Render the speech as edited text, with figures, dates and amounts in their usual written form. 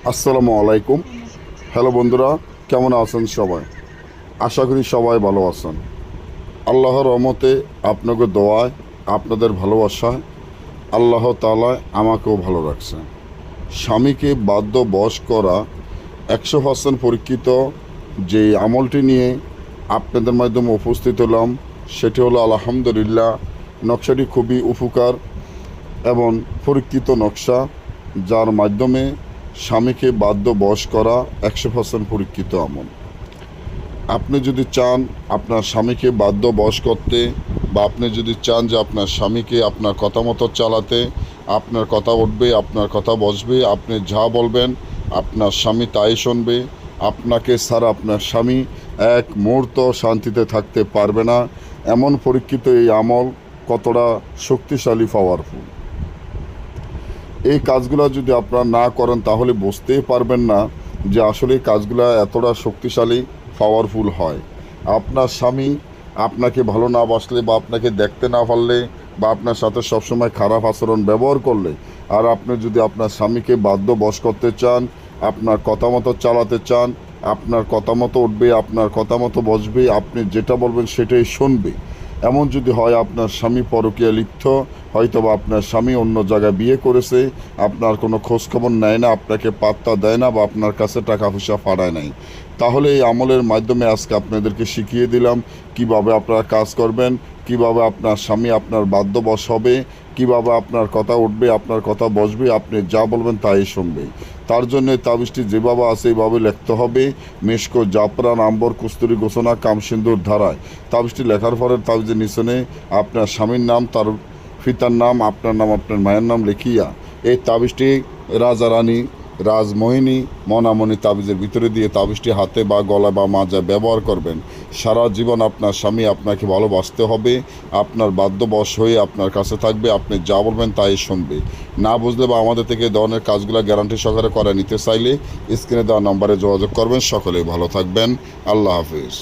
আসসালামু আলাইকুম। হ্যালো বন্ধুরা, কেমন আছেন সবাই? আশা করি সবাই ভালো আছেন। আল্লাহর রহমতে, আপনাকে দোয়ায়, আপনাদের ভালোবাসায় আল্লাহ তাআলা আমাকেও ভালো রাখছেন। স্বামীকে বাধ্য বশ করা 100% পরীক্ষিত যে আমলটি নিয়ে আপনাদের মাধ্যমে উপস্থিত হলাম, সেটি হলো আলহামদুলিল্লাহ। নকশাটি খুবই উপকার এবং পরীক্ষিত নকশা, যার মাধ্যমে স্বামীকে বাধ্য বশ করা 100% পরীক্ষিত আমল। আপনি যদি চান আপনার স্বামীকে বাধ্য বশ করতে, বা আপনি যদি চান যে আপনার স্বামীকে আপনার কথা মতো চালাতে, আপনার কথা উঠবে, আপনার কথা বসবে, আপনি যা বলবেন আপনার স্বামী তাই শুনবে। আপনাকে ছাড়া আপনার স্বামী এক মুহূর্ত শান্তিতে থাকতে পারবে না, এমন পরীক্ষিত এই আমল কতটা শক্তিশালী, পাওয়ারফুল। এই কাজগুলো যদি আপনারা না করেন তাহলে বুঝতেই পারবেন না যে আসলে এই কাজগুলো এতটা শক্তিশালী, পাওয়ারফুল হয়। আপনার স্বামী আপনাকে ভালো না বাসলে, বা আপনাকে দেখতে না পারলে, বা আপনার সাথে সবসময় খারাপ আচরণ ব্যবহার করলে, আর আপনি যদি আপনার স্বামীকে বাধ্য বশ করতে চান, আপনার কথা মতো চালাতে চান, আপনার কথা মতো উঠবে, আপনার কথা মতো বসবে, আপনি যেটা বলবেন সেটাই শুনবে, এমন যদি হয় আপনার স্বামী পরকীয়া লিপ্ত, হয়তোবা আপনার স্বামী অন্য জায়গায় বিয়ে করেছে, আপনার কোনো খোঁজখবর নেয় না, আপনাকে পাত্তা দেয় না, বা আপনার কাছে টাকা পয়সা পাঠায় নাই, তাহলে এই আমলের মাধ্যমে আজকে আপনাদেরকে শিখিয়ে দিলাম কিভাবে আপনারা কাজ করবেন, কিভাবে আপনার স্বামী আপনার বাধ্যবশ হবে, কিভাবে আপনার কথা উঠবে, আপনার কথা বসবে, আপনি যা বলবেন তাই শুনবে। তার জন্য তাবিজটি যেভাবে আছে এইভাবে লিখতে হবে। মেশকো জাফরান আম্বর কস্তুরি গোসনা কামসিন্দুর ধারায় তাবিজটি লেখার পরে তাবিজের নিচনে আপনার স্বামীর নাম, তার পিতার নাম, আপনার নাম, আপনার মায়ের নাম লিখিয়া এই তাবিজটি রাজা রানী, রাজমোহিনী, মনামণি তাবিজের ভিতরে দিয়ে তাবিজটি হাতে বা গলা বা মাজায় ব্যবহার করবেন। সারা জীবন আপনার স্বামী আপনাকে ভালোবাসতে হবে, আপনার বাধ্যবশ হয়ে আপনার কাছে থাকবে, আপনি যা বলবেন তাই শুনবে। না বুঝলে বা আমাদের থেকে এই ধরনের কাজগুলো গ্যারান্টি সহকারে করে নিতে চাইলে স্ক্রিনে দেওয়া নম্বরে যোগাযোগ করবেন। সকলেই ভালো থাকবেন। আল্লাহ হাফিজ।